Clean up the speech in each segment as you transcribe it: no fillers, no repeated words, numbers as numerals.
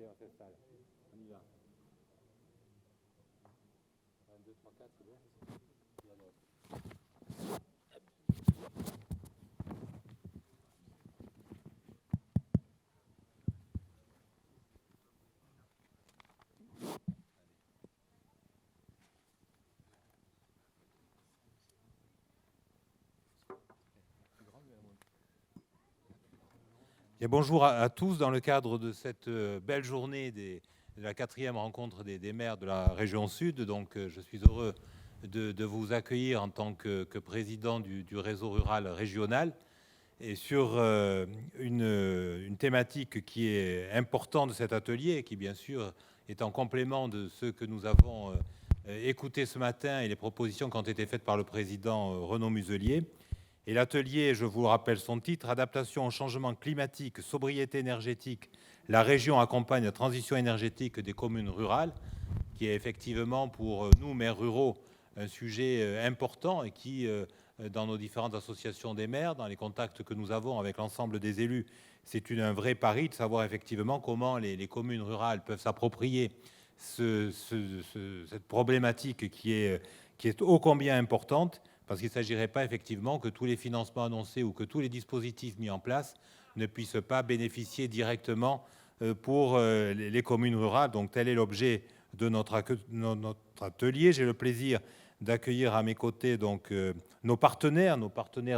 allez, on s'installe. On y va. 1, 2, 3, 4, c'est bon. Et alors. Et bonjour à tous. Dans le cadre de cette belle journée de la 4e rencontre des maires de la région Sud, donc je suis heureux de vous accueillir en tant que président du réseau rural régional et sur une thématique qui est importante de cet atelier et qui bien sûr est en complément de ce que nous avons écouté ce matin et les propositions qui ont été faites par le président Renaud Muselier. Et l'atelier, je vous rappelle son titre, Adaptation au changement climatique, sobriété énergétique, la région accompagne la transition énergétique des communes rurales, qui est effectivement pour nous, maires ruraux, un sujet important et qui, dans nos différentes associations des maires, dans les contacts que nous avons avec l'ensemble des élus, c'est un vrai pari de savoir effectivement comment les communes rurales peuvent s'approprier cette problématique qui est ô combien importante, parce qu'il ne s'agirait pas effectivement que tous les financements annoncés ou que tous les dispositifs mis en place ne puissent pas bénéficier directement pour les communes rurales. Donc tel est l'objet de notre atelier. J'ai le plaisir d'accueillir à mes côtés donc, nos partenaires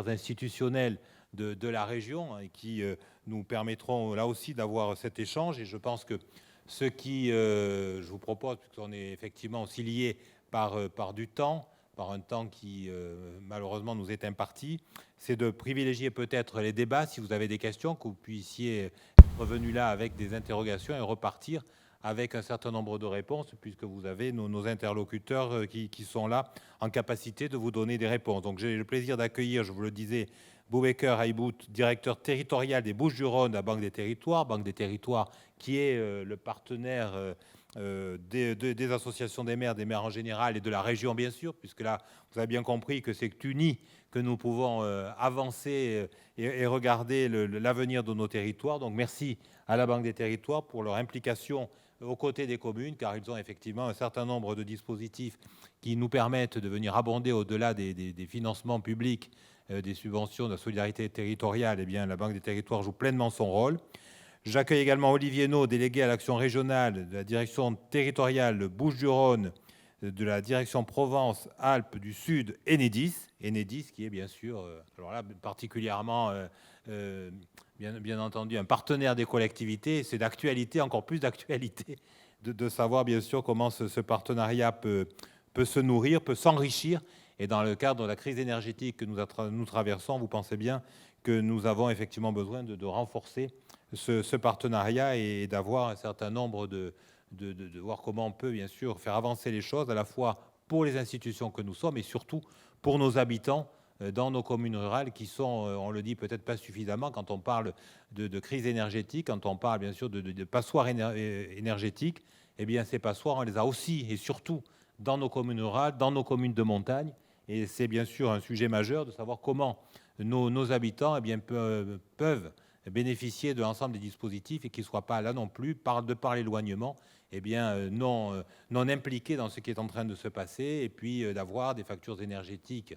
institutionnels de la région et qui nous permettront là aussi d'avoir cet échange. Et je pense que ce qui, je vous propose, puisqu'on est effectivement aussi lié par du temps, par un temps qui malheureusement nous est imparti, c'est de privilégier peut-être les débats, si vous avez des questions, que vous puissiez être revenus là avec des interrogations et repartir avec un certain nombre de réponses, puisque vous avez nos interlocuteurs qui sont là en capacité de vous donner des réponses. Donc j'ai le plaisir d'accueillir, je vous le disais, Boubaker Haïbout, directeur territorial des Bouches-du-Rhône à Banque des Territoires qui est le partenaire des associations des maires en général et de la région bien sûr, puisque là, vous avez bien compris que c'est unis que nous pouvons avancer et regarder l'avenir de nos territoires. Donc merci à la Banque des Territoires pour leur implication aux côtés des communes, car ils ont effectivement un certain nombre de dispositifs qui nous permettent de venir abonder au-delà des financements publics, des subventions de la solidarité territoriale. Eh bien, la Banque des Territoires joue pleinement son rôle. J'accueille également Olivier Naud, délégué à l'action régionale de la direction territoriale Bouches-du-Rhône, de la direction Provence-Alpes du Sud, Enedis qui est bien sûr, alors là, particulièrement, bien entendu, un partenaire des collectivités. C'est d'actualité, encore plus d'actualité, de savoir bien sûr comment ce partenariat peut se nourrir, peut s'enrichir. Et dans le cadre de la crise énergétique que nous traversons, vous pensez bien que nous avons effectivement besoin de renforcer ce partenariat et d'avoir un certain nombre de voir comment on peut bien sûr faire avancer les choses à la fois pour les institutions que nous sommes et surtout pour nos habitants dans nos communes rurales qui sont, on le dit peut-être pas suffisamment quand on parle de crise énergétique, quand on parle bien sûr de passoires énergétiques. Eh bien ces passoires, on les a aussi et surtout dans nos communes rurales, dans nos communes de montagne. Et c'est bien sûr un sujet majeur de savoir comment nos habitants eh bien, peuvent bénéficier de l'ensemble des dispositifs et qu'ils ne soient pas là non plus, de par l'éloignement, eh bien, non impliqués dans ce qui est en train de se passer, et puis d'avoir des factures énergétiques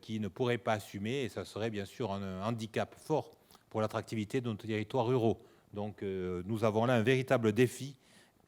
qui ne pourraient pas assumer, et ça serait bien sûr un handicap fort pour l'attractivité de nos territoires ruraux. Donc nous avons là un véritable défi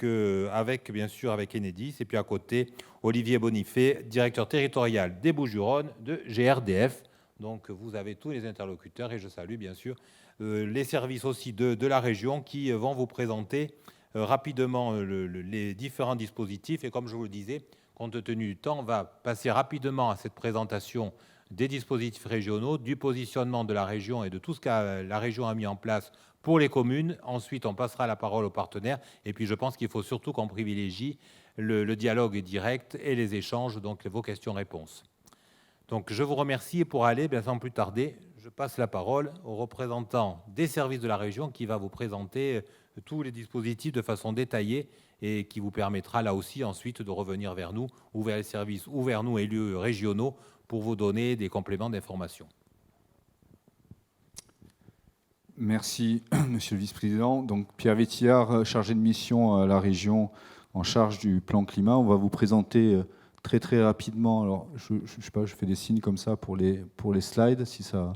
bien sûr avec Enedis, et puis à côté, Olivier Bonifay, directeur territorial des Bouches-du-Rhône de GRDF. Donc vous avez tous les interlocuteurs et je salue bien sûr les services aussi de la région qui vont vous présenter rapidement les différents dispositifs. Et comme je vous le disais, compte tenu du temps, on va passer rapidement à cette présentation des dispositifs régionaux, du positionnement de la région et de tout ce que la région a mis en place pour les communes. Ensuite, on passera la parole aux partenaires. Et puis, je pense qu'il faut surtout qu'on privilégie le dialogue direct et les échanges, donc vos questions-réponses. Donc, je vous remercie. Et pour aller, bien sans plus tarder, je passe la parole au représentant des services de la région qui va vous présenter tous les dispositifs de façon détaillée et qui vous permettra là aussi ensuite de revenir vers nous ou vers les services ou vers nous élus régionaux pour vous donner des compléments d'information. Merci, Monsieur le Vice-président. Donc, Pierre Vétillard, chargé de mission à la région en charge du plan climat. On va vous présenter très très rapidement. Alors, je sais pas, je fais des signes comme ça pour les slides, si ça,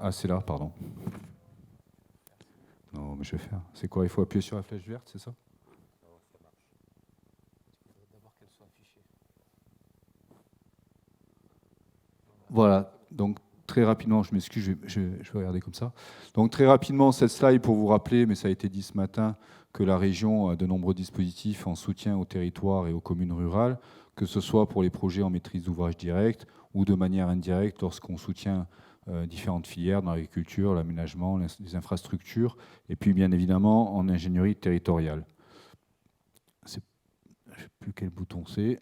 ah, c'est là, pardon. Non, mais je vais faire. C'est quoi? Il faut appuyer sur la flèche verte, c'est ça? Voilà. Donc, très rapidement, je m'excuse, je vais regarder comme ça. Donc, très rapidement, cette slide pour vous rappeler, mais ça a été dit ce matin, que la région a de nombreux dispositifs en soutien aux territoires et aux communes rurales, que ce soit pour les projets en maîtrise d'ouvrage direct ou de manière indirecte lorsqu'on soutient différentes filières dans l'agriculture, l'aménagement, les infrastructures, et puis bien évidemment en ingénierie territoriale. Je ne sais plus quel bouton c'est.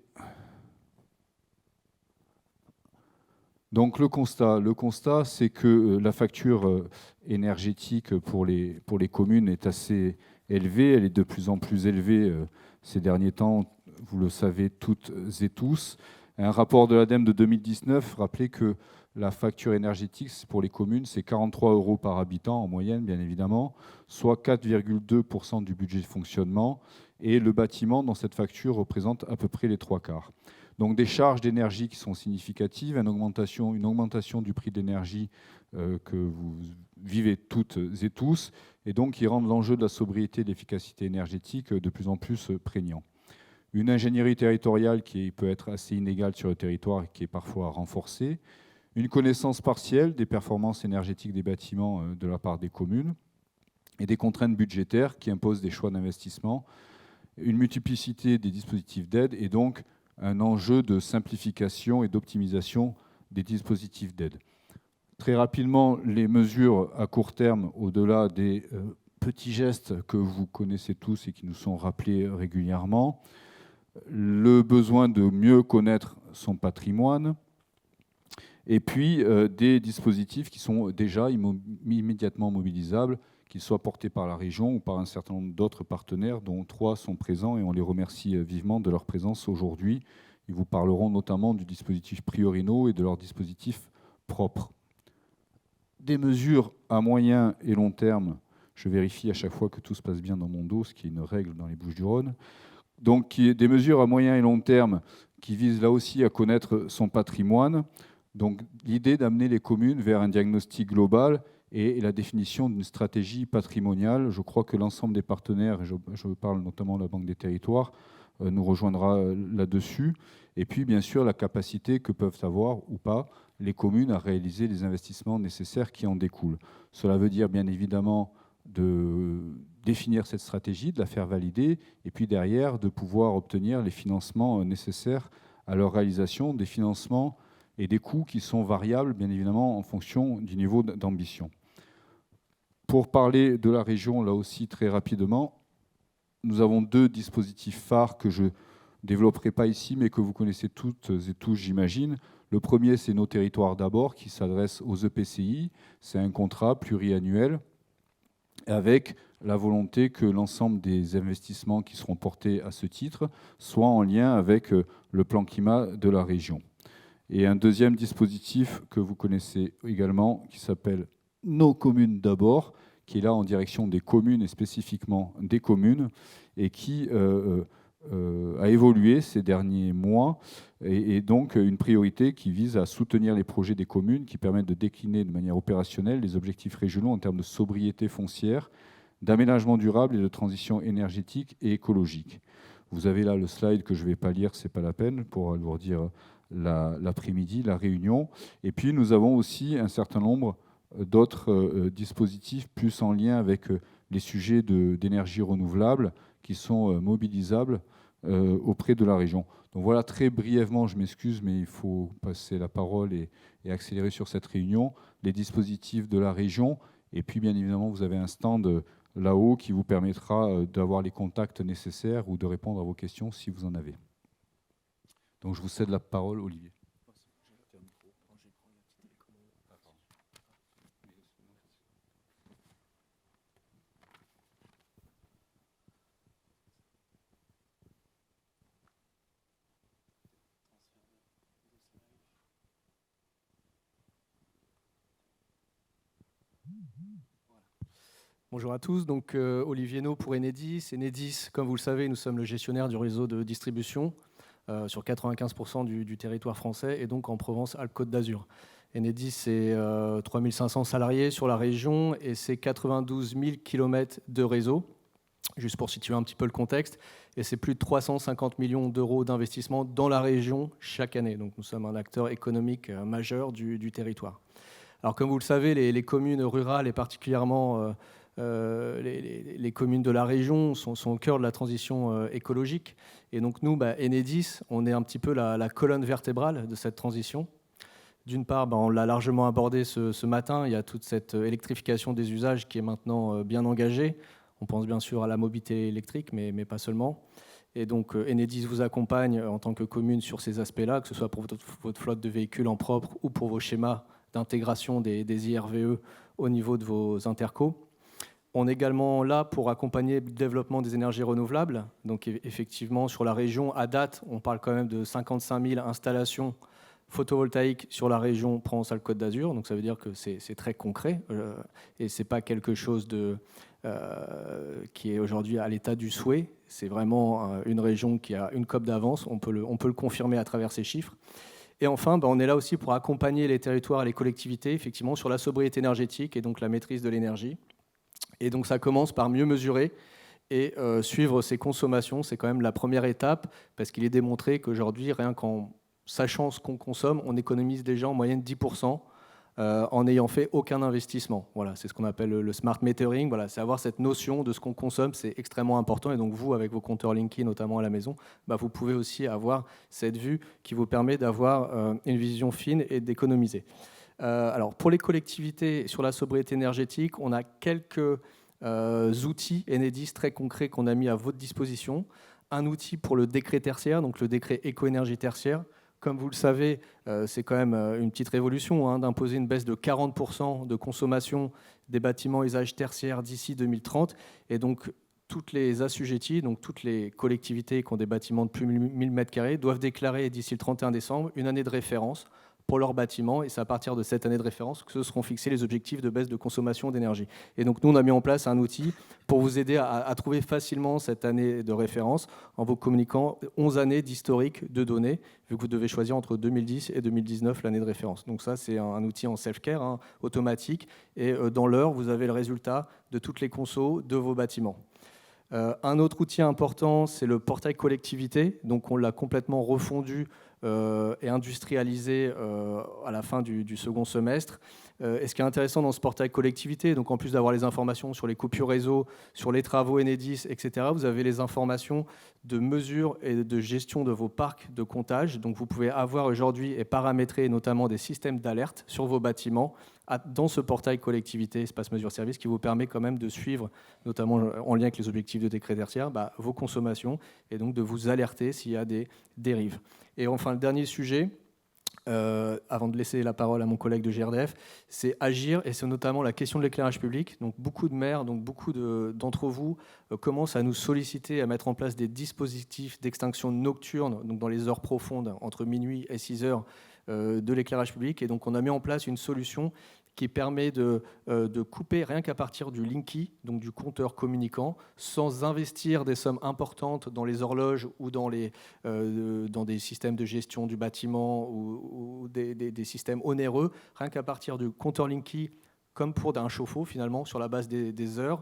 Donc le constat, c'est que la facture énergétique pour les communes est assez élevée. Elle est de plus en plus élevée ces derniers temps, vous le savez toutes et tous. Un rapport de l'ADEME de 2019 rappelait que la facture énergétique pour les communes, c'est 43 € par habitant en moyenne, bien évidemment, soit 4,2% du budget de fonctionnement. Et le bâtiment, dans cette facture, représente à peu près les 3/4. Donc des charges d'énergie qui sont significatives, une augmentation du prix de l'énergie que vous vivez toutes et tous, et donc qui rendent l'enjeu de la sobriété et de l'efficacité énergétique de plus en plus prégnant. Une ingénierie territoriale qui peut être assez inégale sur le territoire et qui est parfois renforcée, une connaissance partielle des performances énergétiques des bâtiments de la part des communes, et des contraintes budgétaires qui imposent des choix d'investissement, une multiplicité des dispositifs d'aide et donc un enjeu de simplification et d'optimisation des dispositifs d'aide. Très rapidement, les mesures à court terme, au-delà des petits gestes que vous connaissez tous et qui nous sont rappelés régulièrement, le besoin de mieux connaître son patrimoine, et puis des dispositifs qui sont déjà immédiatement mobilisables, qu'ils soient portés par la région ou par un certain nombre d'autres partenaires, dont 3 sont présents, et on les remercie vivement de leur présence aujourd'hui. Ils vous parleront notamment du dispositif Priorino et de leur dispositif propre. Des mesures à moyen et long terme, je vérifie à chaque fois que tout se passe bien dans mon dos, ce qui est une règle dans les Bouches-du-Rhône. Donc des mesures à moyen et long terme qui visent là aussi à connaître son patrimoine. Donc l'idée d'amener les communes vers un diagnostic global et la définition d'une stratégie patrimoniale. Je crois que l'ensemble des partenaires, et je parle notamment de la Banque des Territoires, nous rejoindra là-dessus. Et puis, bien sûr, la capacité que peuvent avoir ou pas les communes à réaliser les investissements nécessaires qui en découlent. Cela veut dire, bien évidemment, de définir cette stratégie, de la faire valider, et puis derrière, de pouvoir obtenir les financements nécessaires à leur réalisation, des financements et des coûts qui sont variables, bien évidemment, en fonction du niveau d'ambition. Pour parler de la région, là aussi, très rapidement, nous avons 2 dispositifs phares que je ne développerai pas ici, mais que vous connaissez toutes et tous, j'imagine. Le premier, c'est Nos territoires d'abord, qui s'adresse aux EPCI. C'est un contrat pluriannuel avec la volonté que l'ensemble des investissements qui seront portés à ce titre soient en lien avec le plan climat de la région. Et un deuxième dispositif que vous connaissez également, qui s'appelle Nos communes d'abord, qui est là en direction des communes et spécifiquement des communes, et qui a évolué ces derniers mois, et donc une priorité qui vise à soutenir les projets des communes, qui permettent de décliner de manière opérationnelle les objectifs régionaux en termes de sobriété foncière, d'aménagement durable et de transition énergétique et écologique. Vous avez là le slide que je ne vais pas lire, ce n'est pas la peine, pour alourdir l'après-midi, la réunion. Et puis nous avons aussi un certain nombre d'autres dispositifs plus en lien avec les sujets d'énergie renouvelable qui sont mobilisables auprès de la région. Donc voilà, très brièvement, je m'excuse, mais il faut passer la parole et accélérer sur cette réunion, les dispositifs de la région. Et puis bien évidemment, vous avez un stand là-haut qui vous permettra d'avoir les contacts nécessaires ou de répondre à vos questions si vous en avez. Donc je vous cède la parole, Olivier. Bonjour à tous, donc Olivier No pour Enedis. Enedis, comme vous le savez, nous sommes le gestionnaire du réseau de distribution sur 95% du territoire français et donc en Provence-Alpes-Côte d'Azur. Enedis, c'est 3500 salariés sur la région et c'est 92 000 km de réseau, juste pour situer un petit peu le contexte. Et c'est plus de 350 millions d'euros d'investissement dans la région chaque année. Donc nous sommes un acteur économique majeur du territoire. Alors comme vous le savez, les communes rurales et particulièrement les communes de la région sont au cœur de la transition écologique. Et donc nous, Enedis, on est un petit peu la colonne vertébrale de cette transition. D'une part, on l'a largement abordé ce matin, il y a toute cette électrification des usages qui est maintenant bien engagée. On pense bien sûr à la mobilité électrique, mais pas seulement. Et donc Enedis vous accompagne en tant que commune sur ces aspects-là, que ce soit pour votre flotte de véhicules en propre ou pour vos schémas d'intégration des IRVE au niveau de vos intercos. On est également là pour accompagner le développement des énergies renouvelables. Donc effectivement, sur la région, à date, on parle quand même de 55 000 installations photovoltaïques sur la région Provence-Alpes-Côte d'Azur. Donc ça veut dire que c'est très concret et ce n'est pas quelque chose qui est aujourd'hui à l'état du souhait. C'est vraiment une région qui a une cope d'avance. On peut le confirmer à travers ces chiffres. Et enfin, on est là aussi pour accompagner les territoires et les collectivités effectivement, sur la sobriété énergétique et donc la maîtrise de l'énergie. Et donc ça commence par mieux mesurer et suivre ses consommations. C'est quand même la première étape parce qu'il est démontré qu'aujourd'hui, rien qu'en sachant ce qu'on consomme, on économise déjà en moyenne 10% en n'ayant fait aucun investissement. Voilà, c'est ce qu'on appelle le smart metering. Voilà, c'est avoir cette notion de ce qu'on consomme, c'est extrêmement important. Et donc vous, avec vos compteurs Linky, notamment à la maison, vous pouvez aussi avoir cette vue qui vous permet d'avoir une vision fine et d'économiser. Alors pour les collectivités, sur la sobriété énergétique, on a quelques outils Enedis très concrets qu'on a mis à votre disposition. Un outil pour le décret tertiaire, donc le décret éco-énergie tertiaire. Comme vous le savez, c'est quand même une petite révolution d'imposer une baisse de 40% de consommation des bâtiments usage tertiaire d'ici 2030. Et donc, toutes les assujetties, donc toutes les collectivités qui ont des bâtiments de plus de 1000 m2 doivent déclarer d'ici le 31 décembre une année de référence pour leurs bâtiments. Et c'est à partir de cette année de référence que se seront fixés les objectifs de baisse de consommation d'énergie. Et donc, nous, on a mis en place un outil pour vous aider à trouver facilement cette année de référence en vous communiquant 11 années d'historique de données, vu que vous devez choisir entre 2010 et 2019 l'année de référence. Donc ça, c'est un outil en self-care, automatique. Et dans l'heure, vous avez le résultat de toutes les consos de vos bâtiments. Un autre outil important, c'est le portail collectivité. Donc, on l'a complètement refondu et industrialisé à la fin du second semestre. Et ce qui est intéressant dans ce portail collectivité, donc en plus d'avoir les informations sur les coupures réseau, sur les travaux Enedis, etc., vous avez les informations de mesure et de gestion de vos parcs de comptage. Donc vous pouvez avoir aujourd'hui et paramétrer notamment des systèmes d'alerte sur vos bâtiments dans ce portail collectivité espace mesure service qui vous permet quand même de suivre, notamment en lien avec les objectifs de décret tertiaire, vos consommations et donc de vous alerter s'il y a des dérives. Et enfin, le dernier sujet, avant de laisser la parole à mon collègue de GRDF, c'est agir, et c'est notamment la question de l'éclairage public. Donc beaucoup de maires, donc beaucoup d'entre vous commencent à nous solliciter à mettre en place des dispositifs d'extinction nocturne, donc dans les heures profondes, entre minuit et 6 heures, de l'éclairage public. Et donc on a mis en place une solution qui permet de couper rien qu'à partir du Linky, donc du compteur communicant, sans investir des sommes importantes dans les horloges ou dans des systèmes de gestion du bâtiment ou des systèmes onéreux. Rien qu'à partir du compteur Linky, comme pour un chauffe-eau finalement, sur la base des heures,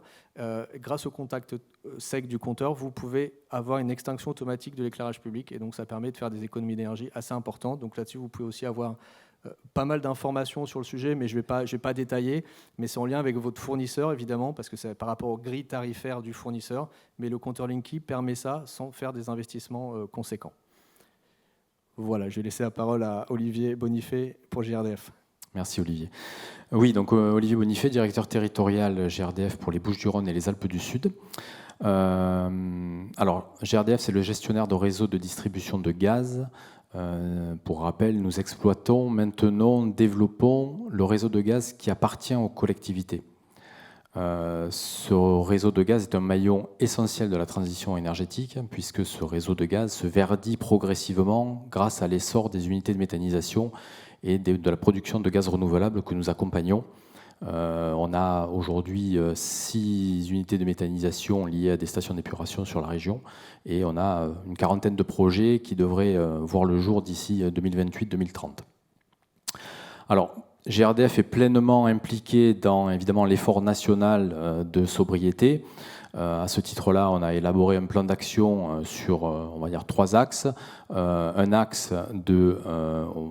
grâce au contact sec du compteur, vous pouvez avoir une extinction automatique de l'éclairage public et donc ça permet de faire des économies d'énergie assez importantes. Donc là-dessus, vous pouvez aussi avoir pas mal d'informations sur le sujet, mais je vais pas détailler, mais c'est en lien avec votre fournisseur évidemment, parce que c'est par rapport aux grilles tarifaires du fournisseur, mais le compteur Linky permet ça sans faire des investissements conséquents. Voilà, je vais laisser la parole à Olivier Bonifay pour GRDF. Merci Olivier. Oui, donc Olivier Bonifay, directeur territorial GRDF pour les Bouches-du-Rhône et les Alpes du Sud. Alors, GRDF, c'est le gestionnaire de réseau de distribution de gaz. Pour rappel, nous exploitons, maintenons, développons le réseau de gaz qui appartient aux collectivités. Ce réseau de gaz est un maillon essentiel de la transition énergétique, puisque ce réseau de gaz se verdit progressivement grâce à l'essor des unités de méthanisation et de la production de gaz renouvelable que nous accompagnons On a aujourd'hui 6 unités de méthanisation liées à des stations d'épuration sur la région et on a une quarantaine de projets qui devraient voir le jour d'ici 2028-2030. Alors, GRDF est pleinement impliqué dans évidemment l'effort national de sobriété. À ce titre-là, on a élaboré un plan d'action sur, on va dire, 3 axes. Un axe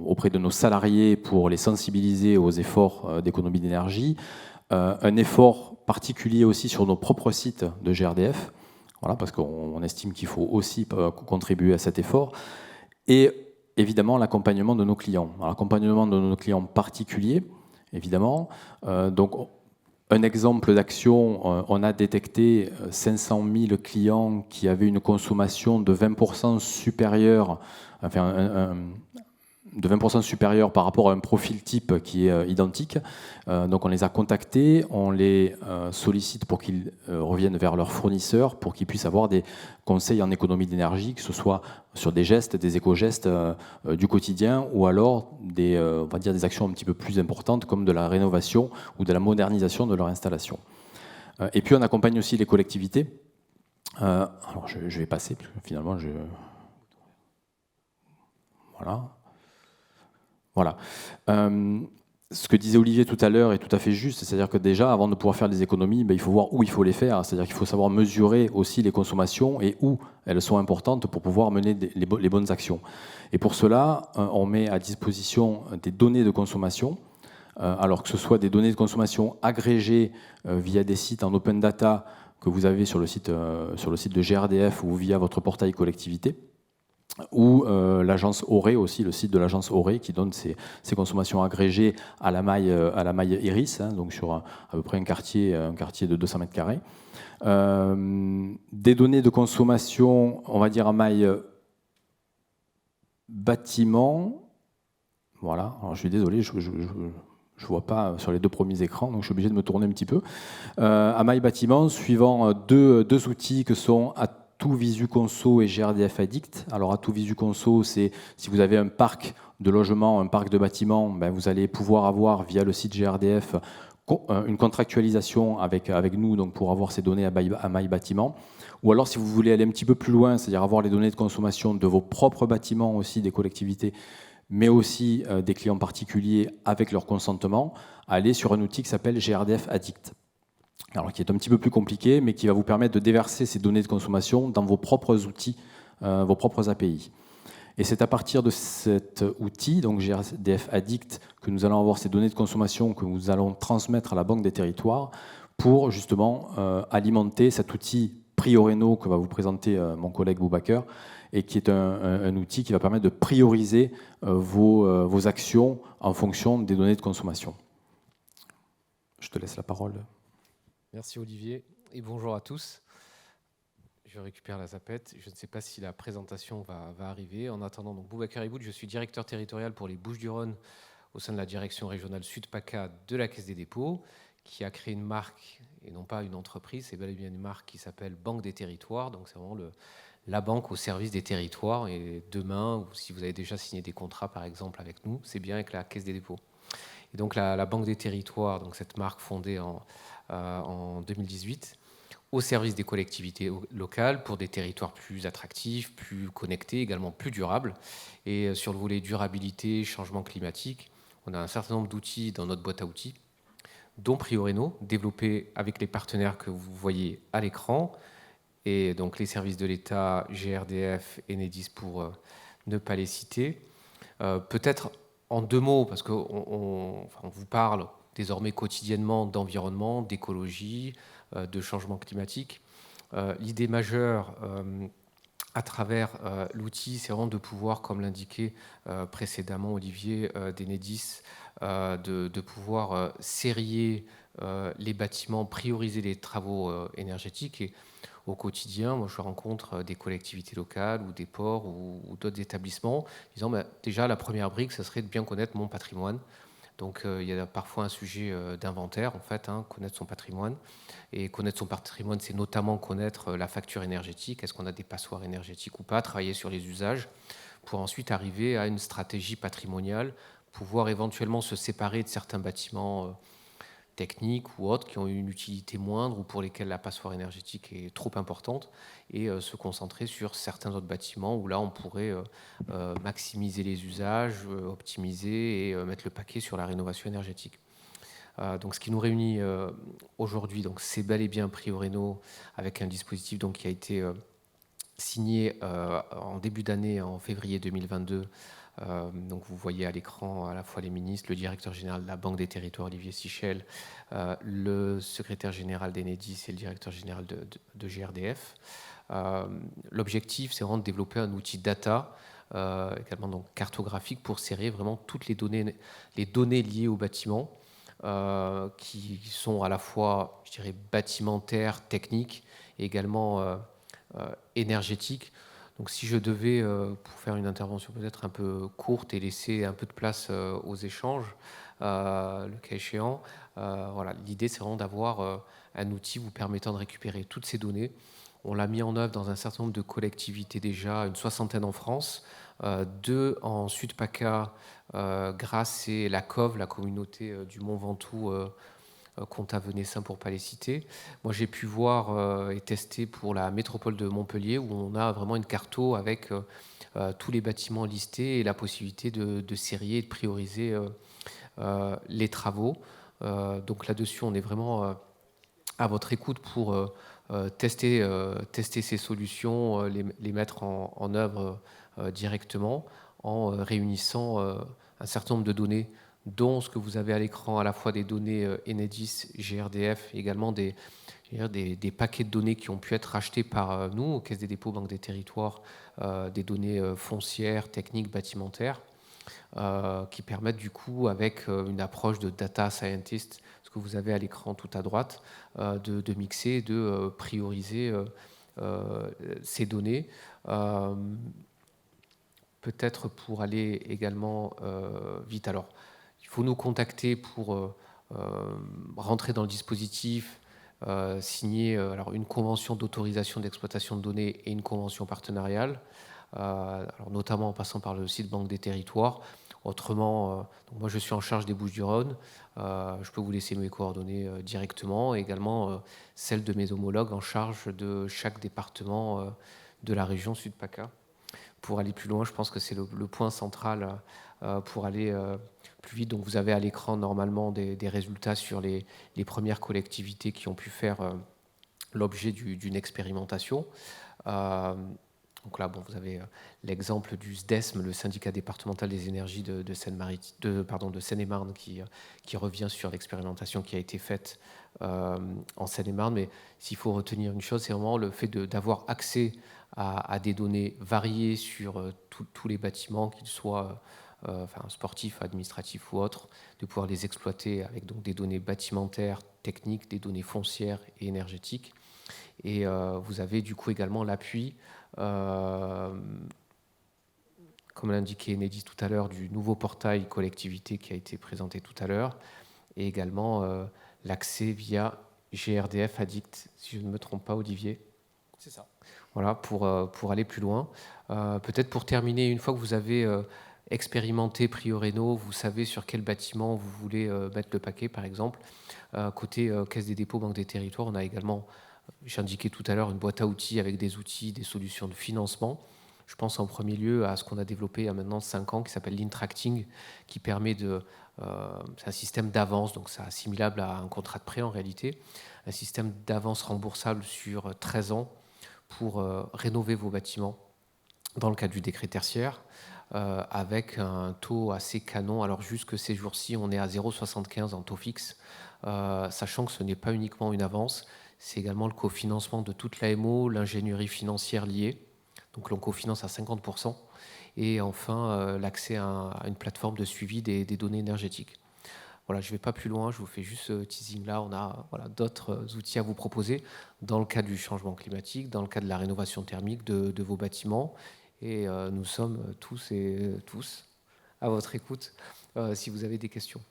auprès de nos salariés pour les sensibiliser aux efforts d'économie d'énergie. Un effort particulier aussi sur nos propres sites de GRDF, voilà, parce qu'on estime qu'il faut aussi contribuer à cet effort. Et évidemment, l'accompagnement de nos clients. L'accompagnement de nos clients particuliers, évidemment. Donc, un exemple d'action, on a détecté 500 000 clients qui avaient une consommation de 20% supérieure, enfin, de 20% supérieure par rapport à un profil type qui est identique. Donc on les a contactés, on les sollicite pour qu'ils reviennent vers leurs fournisseurs, pour qu'ils puissent avoir des conseils en économie d'énergie, que ce soit sur des gestes, des éco-gestes du quotidien, ou alors on va dire des actions un petit peu plus importantes, comme de la rénovation ou de la modernisation de leur installation. Et puis on accompagne aussi les collectivités. Alors je vais passer, parce que finalement Voilà. Ce que disait Olivier tout à l'heure est tout à fait juste, c'est-à-dire que déjà, avant de pouvoir faire des économies, il faut voir où il faut les faire, c'est-à-dire qu'il faut savoir mesurer aussi les consommations et où elles sont importantes pour pouvoir mener les bonnes actions. Et pour cela, on met à disposition des données de consommation, alors que ce soit des données de consommation agrégées via des sites en open data que vous avez sur le site de GRDF ou via votre portail collectivité, ou l'agence Oré aussi, le site de l'agence Oré qui donne ces consommations agrégées à la maille Iris, hein, donc sur à peu près un quartier de 200 mètres carrés. Des données de consommation, on va dire à maille bâtiment. Voilà, alors je suis désolé, je ne vois pas sur les 2 premiers écrans, donc je suis obligé de me tourner un petit peu. À maille bâtiment, suivant deux outils que sont Visu Conso et GRDF Addict. Alors Atout Visu Conso, c'est si vous avez un parc de logements, un parc de bâtiments, vous allez pouvoir avoir via le site GRDF une contractualisation avec nous, donc pour avoir ces données à maille bâtiment. Ou alors si vous voulez aller un petit peu plus loin, c'est-à-dire avoir les données de consommation de vos propres bâtiments aussi, des collectivités, mais aussi des clients particuliers avec leur consentement, allez sur un outil qui s'appelle GRDF Addict. Alors, qui est un petit peu plus compliqué, mais qui va vous permettre de déverser ces données de consommation dans vos propres outils, vos propres API. Et c'est à partir de cet outil, donc GRDF Addict, que nous allons avoir ces données de consommation que nous allons transmettre à la Banque des Territoires pour justement alimenter cet outil Prioreno que va vous présenter mon collègue Boubacar, et qui est un outil qui va permettre de prioriser vos actions en fonction des données de consommation. Je te laisse la parole. Merci Olivier et bonjour à tous. Je récupère la zapette. Je ne sais pas si la présentation va arriver. En attendant, donc Boubacar Iboud, je suis directeur territorial pour les Bouches-du-Rhône au sein de la direction régionale Sud-PACA de la Caisse des dépôts, qui a créé une marque et non pas une entreprise. C'est bel et bien une marque qui s'appelle Banque des territoires. Donc c'est vraiment la banque au service des territoires. Et demain, ou si vous avez déjà signé des contrats par exemple avec nous, c'est bien avec la Caisse des dépôts. Et donc la Banque des territoires, donc cette marque fondée en 2018, au service des collectivités locales pour des territoires plus attractifs, plus connectés, également plus durables. Et sur le volet durabilité, changement climatique, on a un certain nombre d'outils dans notre boîte à outils, dont Prioreno, développé avec les partenaires que vous voyez à l'écran, et donc les services de l'État, GRDF, Enedis pour ne pas les citer. Peut-être en 2 mots, parce qu'on vous parle désormais quotidiennement d'environnement, d'écologie, de changement climatique. L'idée majeure à travers l'outil, c'est vraiment de pouvoir, comme l'indiquait précédemment Olivier d'Enedis, de pouvoir sérier les bâtiments, prioriser les travaux énergétiques. Et au quotidien, moi je rencontre des collectivités locales ou des ports ou d'autres établissements disant déjà la première brique, ça serait de bien connaître mon patrimoine. Donc il y a parfois un sujet d'inventaire, en fait, connaître son patrimoine. Et connaître son patrimoine, c'est notamment connaître la facture énergétique. Est-ce qu'on a des passoires énergétiques ou pas? Travailler sur les usages pour ensuite arriver à une stratégie patrimoniale, pouvoir éventuellement se séparer de certains bâtiments techniques ou autres qui ont une utilité moindre ou pour lesquelles la passoire énergétique est trop importante, et se concentrer sur certains autres bâtiments où là on pourrait maximiser les usages, optimiser et mettre le paquet sur la rénovation énergétique. Donc ce qui nous réunit aujourd'hui, donc c'est bel et bien Prioréno avec un dispositif donc, qui a été signé en début d'année, en février 2022. Donc vous voyez à l'écran à la fois les ministres, le directeur général de la Banque des Territoires, Olivier Sichel, le secrétaire général d'Enedis et le directeur général de GRDF. L'objectif, c'est vraiment de développer un outil data, également donc cartographique, pour serrer vraiment toutes les données liées au bâtiment, qui sont à la fois, je dirais, bâtimentaires, techniques, et également énergétiques. Donc si je devais, pour faire une intervention peut-être un peu courte et laisser un peu de place aux échanges, le cas échéant, voilà, l'idée c'est vraiment d'avoir un outil vous permettant de récupérer toutes ces données. On l'a mis en œuvre dans un certain nombre de collectivités déjà, une 60aine en France, 2 en Sud-PACA, grâce à la COV, la communauté du Mont Ventoux, Comtat-Venessin pour ne pas les citer. Moi, j'ai pu voir et tester pour la métropole de Montpellier, où on a vraiment une carto avec tous les bâtiments listés et la possibilité de sérier et de prioriser les travaux. Donc là-dessus, on est vraiment à votre écoute pour tester ces solutions, les mettre en œuvre directement en réunissant un certain nombre de données, dont ce que vous avez à l'écran, à la fois des données Enedis, GRDF, et également des paquets de données qui ont pu être rachetés par nous, Caisse des dépôts, Banque des territoires, des données foncières, techniques, bâtimentaires, qui permettent du coup, avec une approche de data scientist, ce que vous avez à l'écran tout à droite, de mixer, de prioriser ces données. Peut-être pour aller également vite. Alors, il faut nous contacter pour rentrer dans le dispositif, signer alors une convention d'autorisation d'exploitation de données et une convention partenariale, alors notamment en passant par le site Banque des Territoires. Autrement, donc moi je suis en charge des Bouches-du-Rhône, je peux vous laisser mes coordonnées directement, et également celles de mes homologues en charge de chaque département de la région Sud-PACA. Pour aller plus loin, je pense que c'est le point central pour aller plus vite. Donc vous avez à l'écran normalement des résultats sur les premières collectivités qui ont pu faire l'objet d'une expérimentation. Donc là, bon, vous avez l'exemple du SDESM, le syndicat départemental des énergies de Seine-et-Marne, qui revient sur l'expérimentation qui a été faite en Seine-et-Marne. Mais s'il faut retenir une chose, c'est vraiment le fait d'avoir accès à des données variées sur tous les bâtiments, qu'ils soient sportifs, administratifs ou autres, de pouvoir les exploiter avec donc des données bâtimentaires, techniques, des données foncières et énergétiques. Et vous avez du coup également l'appui, comme l'indiquait Enedis tout à l'heure, du nouveau portail collectivité qui a été présenté tout à l'heure, et également l'accès via GRDF Addict, si je ne me trompe pas, Olivier. C'est ça. Voilà, pour aller plus loin. Peut-être pour terminer, une fois que vous avez expérimenté Prioréno, vous savez sur quel bâtiment vous voulez mettre le paquet, par exemple. Côté Caisse des dépôts, Banque des territoires, on a également, j'ai indiqué tout à l'heure, une boîte à outils avec des outils, des solutions de financement. Je pense en premier lieu à ce qu'on a développé il y a maintenant 5 ans, qui s'appelle l'Intracting, qui permet c'est un système d'avance, donc c'est assimilable à un contrat de prêt en réalité, un système d'avance remboursable sur 13 ans pour rénover vos bâtiments dans le cadre du décret tertiaire, avec un taux assez canon. Alors jusque ces jours-ci, on est à 0,75 en taux fixe, sachant que ce n'est pas uniquement une avance, c'est également le cofinancement de toute l'AMO, l'ingénierie financière liée, donc l'on cofinance à 50%, et enfin l'accès à une plateforme de suivi des données énergétiques. Voilà, je ne vais pas plus loin, je vous fais juste ce teasing-là. On a d'autres outils à vous proposer dans le cadre du changement climatique, dans le cadre de la rénovation thermique de vos bâtiments. Et nous sommes tous à votre écoute si vous avez des questions.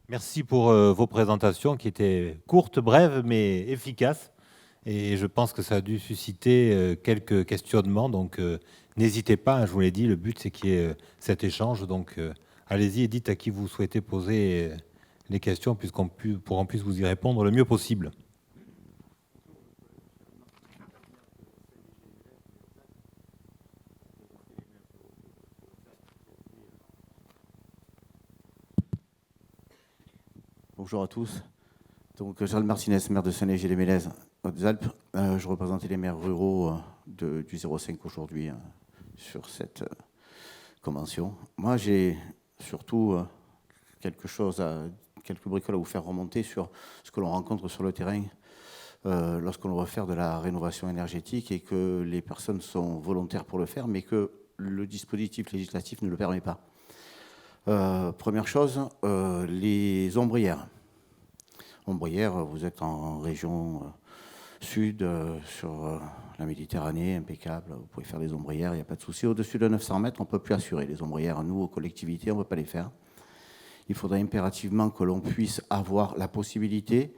Merci pour vos présentations qui étaient courtes, brèves, mais efficaces. Et je pense que ça a dû susciter quelques questionnements. Donc, n'hésitez pas, hein, je vous l'ai dit, le but, c'est qu'il y ait cet échange. Donc, allez-y et dites à qui vous souhaitez poser les questions, pour qu'on puisse vous y répondre le mieux possible. Bonjour à tous. Donc, Charles Martinez, maire de Saint-Léger-les-Mélèzes, Hautes-Alpes. Je représentais les maires ruraux du 05 aujourd'hui sur cette convention. Moi, j'ai surtout quelques bricoles à vous faire remonter sur ce que l'on rencontre sur le terrain lorsqu'on veut faire de la rénovation énergétique et que les personnes sont volontaires pour le faire, mais que le dispositif législatif ne le permet pas. Première chose, les ombrières. Ombrières, vous êtes en région sud, sur la Méditerranée, impeccable. Vous pouvez faire des ombrières, il n'y a pas de souci. Au-dessus de 900 mètres, on ne peut plus assurer les ombrières. Nous, aux collectivités, on ne peut pas les faire. Il faudrait impérativement que l'on puisse avoir la possibilité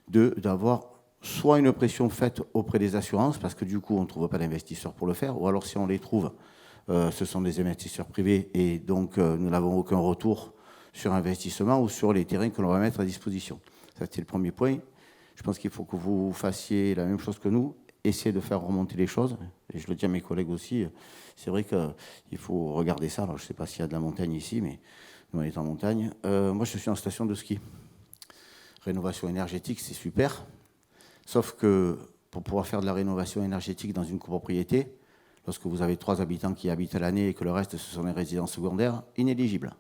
d'avoir soit une pression faite auprès des assurances, parce que du coup, on ne trouve pas d'investisseurs pour le faire, ou alors si on les trouve, ce sont des investisseurs privés et donc nous n'avons aucun retour sur investissement ou sur les terrains que l'on va mettre à disposition. Ça, c'est le premier point. Je pense qu'il faut que vous fassiez la même chose que nous, essayer de faire remonter les choses. Et je le dis à mes collègues aussi, c'est vrai qu'il faut regarder ça. Alors, je ne sais pas s'il y a de la montagne ici, mais nous, on est en montagne. Moi, je suis en station de ski. Rénovation énergétique, c'est super. Sauf que pour pouvoir faire de la rénovation énergétique dans une copropriété, lorsque vous avez 3 habitants qui habitent à l'année et que le reste, ce sont des résidences secondaires, inéligibles.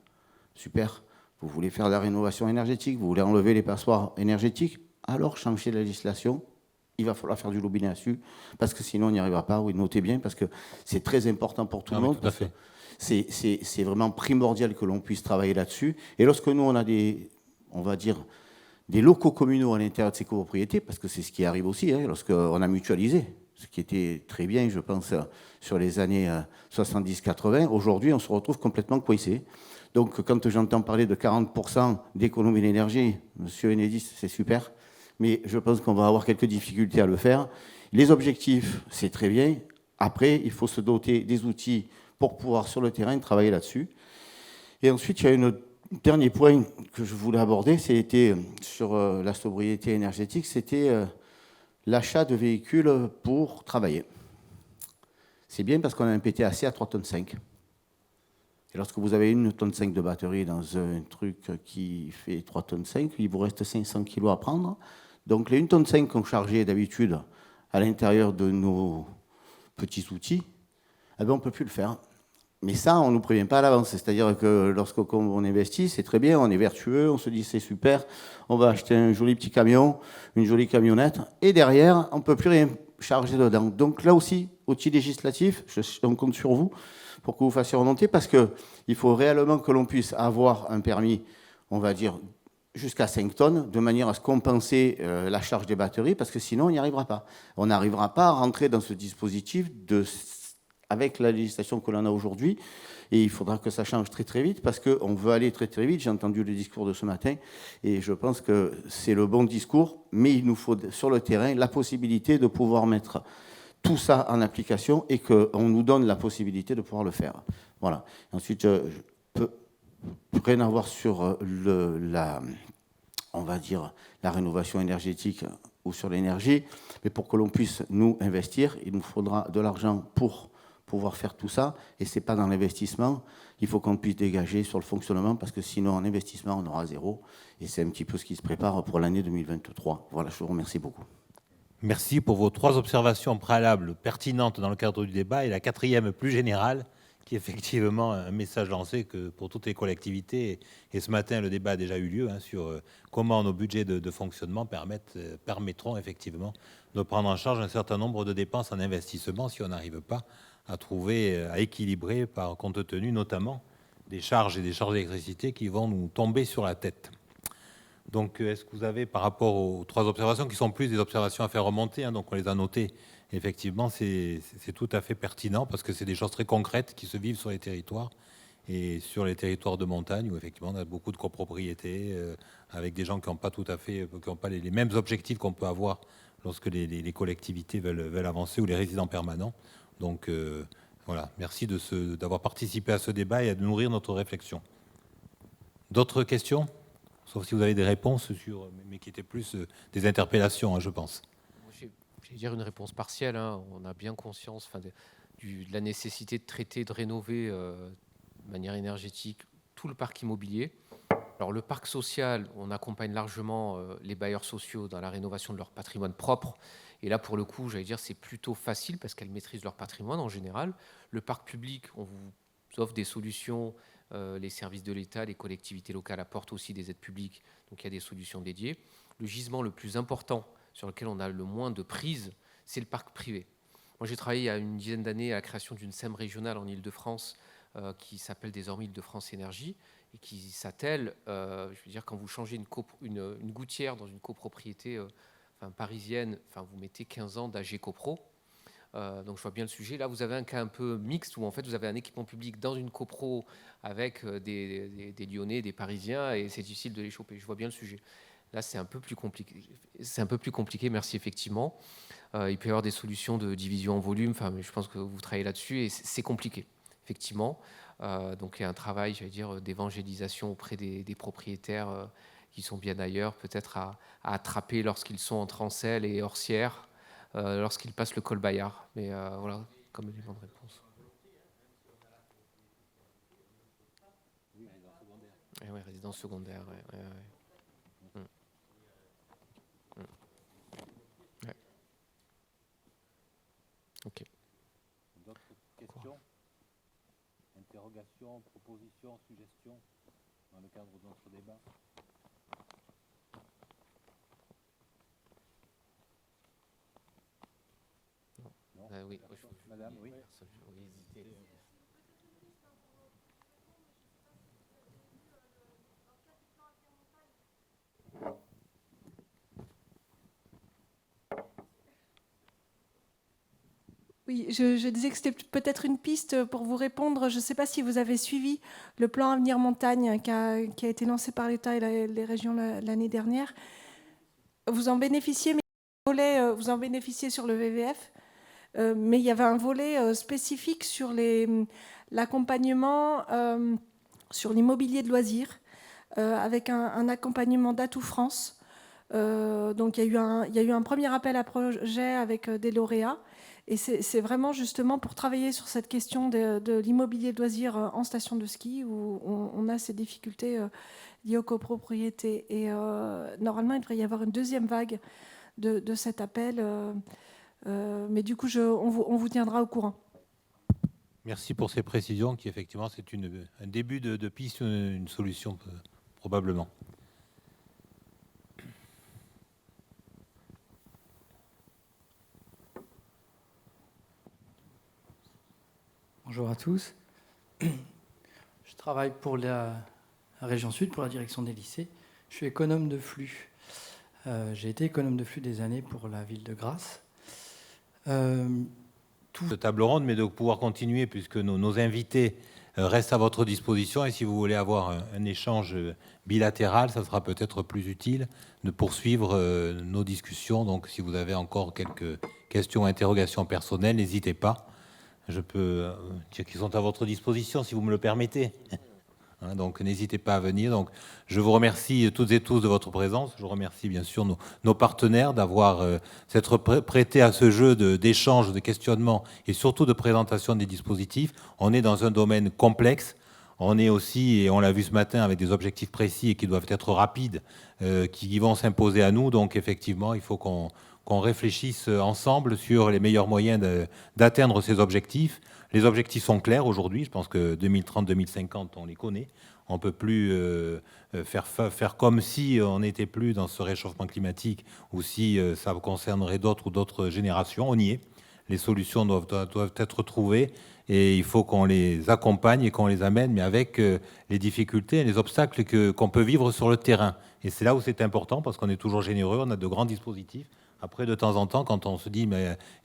Super. Vous voulez faire de la rénovation énergétique, vous voulez enlever les passoires énergétiques, alors changez la législation. Il va falloir faire du lobbying là-dessus, parce que sinon on n'y arrivera pas. Oui, notez bien, parce que c'est très important pour tout le monde. Tout à fait. C'est vraiment primordial que l'on puisse travailler là-dessus. Et lorsque nous, on a on va dire, des locaux communaux à l'intérieur de ces copropriétés, parce que c'est ce qui arrive aussi, hein, lorsqu'on a mutualisé, ce qui était très bien, je pense, sur les années 70-80. Aujourd'hui, on se retrouve complètement coincé. Donc, quand j'entends parler de 40% d'économie d'énergie, monsieur Enedis, c'est super, mais je pense qu'on va avoir quelques difficultés à le faire. Les objectifs, c'est très bien. Après, il faut se doter des outils pour pouvoir, sur le terrain, travailler là-dessus. Et ensuite, il y a un dernier point que je voulais aborder, c'était sur la sobriété énergétique, c'était l'achat de véhicules pour travailler. C'est bien parce qu'on a un PTAC à 3,5 tonnes. Et lorsque vous avez 1,5 tonne de batterie dans un truc qui fait 3,5 tonnes, il vous reste 500 kg à prendre. Donc les 1,5 tonne qu'on chargeait d'habitude à l'intérieur de nos petits outils, eh bien, on ne peut plus le faire. Mais ça, on ne nous prévient pas à l'avance. C'est-à-dire que lorsqu'on investit, c'est très bien, on est vertueux, on se dit c'est super, on va acheter un joli petit camion, une jolie camionnette, et derrière, on ne peut plus rien charger dedans. Donc là aussi, outil législatif, on compte sur vous pour que vous fassiez remonter, parce qu'il faut réellement que l'on puisse avoir un permis, on va dire, jusqu'à 5 tonnes, de manière à se compenser la charge des batteries, parce que sinon, on n'y arrivera pas. On n'arrivera pas à rentrer dans ce dispositif avec la législation que l'on a aujourd'hui, et il faudra que ça change très très vite, parce qu'on veut aller très très vite. J'ai entendu le discours de ce matin, et je pense que c'est le bon discours, mais il nous faut sur le terrain la possibilité de pouvoir mettre tout ça en application et qu'on nous donne la possibilité de pouvoir le faire. Voilà. Ensuite, je peux rien avoir sur on va dire, la rénovation énergétique ou sur l'énergie, mais pour que l'on puisse nous investir, il nous faudra de l'argent pour pouvoir faire tout ça, et ce n'est pas dans l'investissement, il faut qu'on puisse dégager sur le fonctionnement, parce que sinon, en investissement, on aura zéro, et c'est un petit peu ce qui se prépare pour l'année 2023. Voilà, je vous remercie beaucoup. Merci pour vos 3 observations préalables pertinentes dans le cadre du débat, et la 4e plus générale, qui est effectivement un message lancé que pour toutes les collectivités. Et ce matin, le débat a déjà eu lieu sur comment nos budgets de fonctionnement permettront effectivement de prendre en charge un certain nombre de dépenses en investissement si on n'arrive pas à trouver, à équilibrer, compte tenu notamment des charges et des charges d'électricité qui vont nous tomber sur la tête. Donc, est-ce que vous avez, par rapport aux 3 observations, qui sont plus des observations à faire remonter, donc on les a notées, effectivement, c'est tout à fait pertinent, parce que c'est des choses très concrètes qui se vivent sur les territoires, et sur les territoires de montagne, où effectivement on a beaucoup de copropriétés, avec des gens qui n'ont pas tout à fait, qui n'ont pas les mêmes objectifs qu'on peut avoir lorsque les collectivités veulent avancer ou les résidents permanents. Donc voilà, merci d'avoir participé à ce débat et de nourrir notre réflexion. D'autres questions? Sauf si vous avez des réponses, mais qui étaient plus des interpellations, hein, je pense. Je vais dire une réponse partielle. Hein. On a bien conscience de la nécessité de traiter, de rénover de manière énergétique tout le parc immobilier. Alors le parc social, on accompagne largement les bailleurs sociaux dans la rénovation de leur patrimoine propre. Et là, pour le coup, j'allais dire, c'est plutôt facile parce qu'elles maîtrisent leur patrimoine en général. Le parc public, on vous offre des solutions. Les services de l'État, les collectivités locales apportent aussi des aides publiques, donc il y a des solutions dédiées. Le gisement le plus important sur lequel on a le moins de prise, c'est le parc privé. Moi, j'ai travaillé il y a une dizaine d'années à la création d'une SEM régionale en Île-de-France qui s'appelle désormais Île-de-France Énergie et qui s'attelle, je veux dire, quand vous changez une gouttière dans une copropriété parisienne, vous mettez 15 ans d'AG copro. Donc je vois bien le sujet. Là, vous avez un cas un peu mixte où en fait vous avez un équipement public dans une copro avec des Lyonnais, des Parisiens, et c'est difficile de les choper. Je vois bien le sujet. Là, c'est un peu plus compliqué. C'est un peu plus compliqué, merci, effectivement. Il peut y avoir des solutions de division en volume, mais je pense que vous travaillez là-dessus, et c'est compliqué, effectivement. Donc il y a un travail, j'allais dire, d'évangélisation auprès des propriétaires qui sont bien ailleurs, peut-être à attraper lorsqu'ils sont entre Ancel et Orsières, lorsqu'ils passent le col Bayard. Mais voilà, comme élément de réponse. Oui, résidence secondaire. Ouais. Ouais. Ok. D'autres questions? Interrogations, propositions, suggestions dans le cadre de notre débat? Oui. Madame, oui. Oui, je disais que c'était peut-être une piste pour vous répondre. Je ne sais pas si vous avez suivi le plan Avenir Montagne qui a été lancé par l'État et les régions l'année dernière. Vous en bénéficiez, mais vous en bénéficiez sur le VVF. Mais il y avait un volet spécifique sur l'accompagnement sur l'immobilier de loisirs, avec un accompagnement d'Atout France. Donc il y a eu un premier appel à projet avec des lauréats. Et c'est vraiment justement pour travailler sur cette question de l'immobilier de loisirs en station de ski où on a ces difficultés liées aux copropriétés. Et normalement, il devrait y avoir une deuxième vague de cet appel. Mais du coup, on vous tiendra au courant. Merci pour ces précisions qui, effectivement, c'est un début de piste, une solution probablement. Bonjour à tous. Je travaille pour la région Sud, pour la direction des lycées. Je suis économe de flux. J'ai été économe de flux des années pour la ville de Grasse. De table ronde, mais de pouvoir continuer puisque nos invités restent à votre disposition. Et si vous voulez avoir un échange bilatéral, ça sera peut-être plus utile de poursuivre nos discussions. Donc si vous avez encore quelques questions ou interrogations personnelles, n'hésitez pas. Je peux dire qu'ils sont à votre disposition, si vous me le permettez. Donc n'hésitez pas à venir. Donc, je vous remercie toutes et tous de votre présence. Je remercie bien sûr nos partenaires d'avoir s'être prêtés à ce jeu d'échange, de questionnement et surtout de présentation des dispositifs. On est dans un domaine complexe. On est aussi, et on l'a vu ce matin, avec des objectifs précis et qui doivent être rapides, qui vont s'imposer à nous. Donc effectivement, il faut qu'on réfléchisse ensemble sur les meilleurs moyens d'atteindre ces objectifs. Les objectifs sont clairs aujourd'hui. Je pense que 2030-2050, on les connaît. On ne peut plus faire comme si on n'était plus dans ce réchauffement climatique ou si ça concernerait d'autres générations. On y est. Les solutions doivent être trouvées et il faut qu'on les accompagne et qu'on les amène, mais avec les difficultés et les obstacles qu'on peut vivre sur le terrain. Et c'est là où c'est important parce qu'on est toujours généreux, on a de grands dispositifs. Après, de temps en temps, quand on se dit,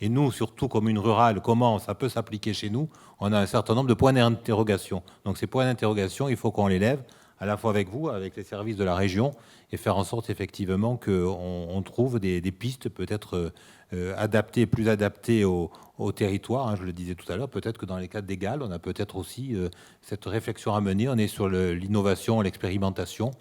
et nous, surtout commune rurale, comment ça peut s'appliquer chez nous, on a un certain nombre de points d'interrogation. Donc ces points d'interrogation, il faut qu'on les lève à la fois avec vous, avec les services de la région, et faire en sorte effectivement qu'on trouve des pistes peut-être adaptées, plus adaptées au territoire. Je le disais tout à l'heure, peut-être que dans les cadres d'Égal, on a peut-être aussi cette réflexion à mener. On est sur l'innovation, l'expérimentation.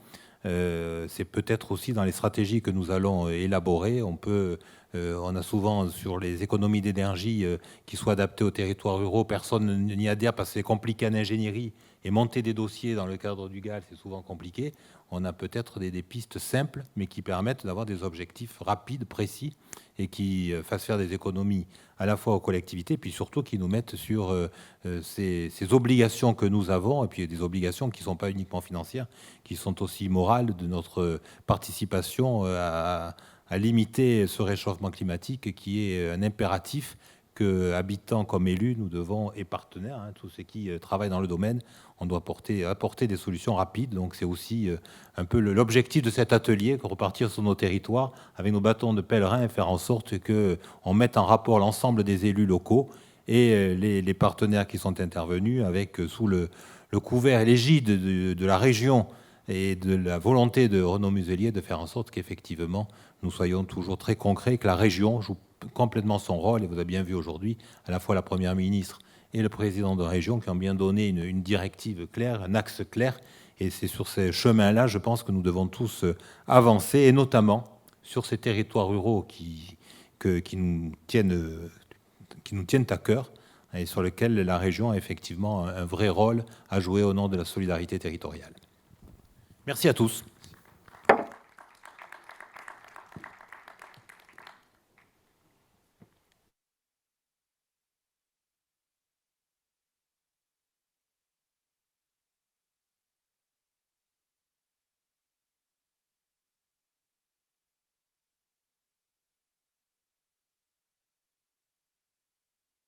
C'est peut-être aussi dans les stratégies que nous allons élaborer. On a souvent sur les économies d'énergie qui soient adaptées aux territoires ruraux. Personne n'y adhère parce que c'est compliqué en ingénierie. Et monter des dossiers dans le cadre du GAL, c'est souvent compliqué. On a peut-être des pistes simples, mais qui permettent d'avoir des objectifs rapides, précis, et qui fassent faire des économies à la fois aux collectivités, puis surtout qui nous mettent sur ces obligations que nous avons, et puis des obligations qui ne sont pas uniquement financières, qui sont aussi morales de notre participation à limiter ce réchauffement climatique, qui est un impératif que, habitants comme élus, nous devons, et partenaires, tous ceux qui travaillent dans le domaine, on doit apporter des solutions rapides. Donc c'est aussi un peu l'objectif de cet atelier, repartir sur nos territoires avec nos bâtons de pèlerin et faire en sorte qu'on mette en rapport l'ensemble des élus locaux et les partenaires qui sont intervenus avec, sous le couvert et l'égide de la région et de la volonté de Renaud Muselier, de faire en sorte qu'effectivement nous soyons toujours très concrets, que la région joue complètement son rôle. Et vous avez bien vu aujourd'hui, à la fois la Première ministre et le président de région qui ont bien donné une directive claire, un axe clair. Et c'est sur ces chemins-là, je pense que nous devons tous avancer, et notamment sur ces territoires ruraux qui nous tiennent à cœur et sur lesquels la région a effectivement un vrai rôle à jouer au nom de la solidarité territoriale. Merci à tous.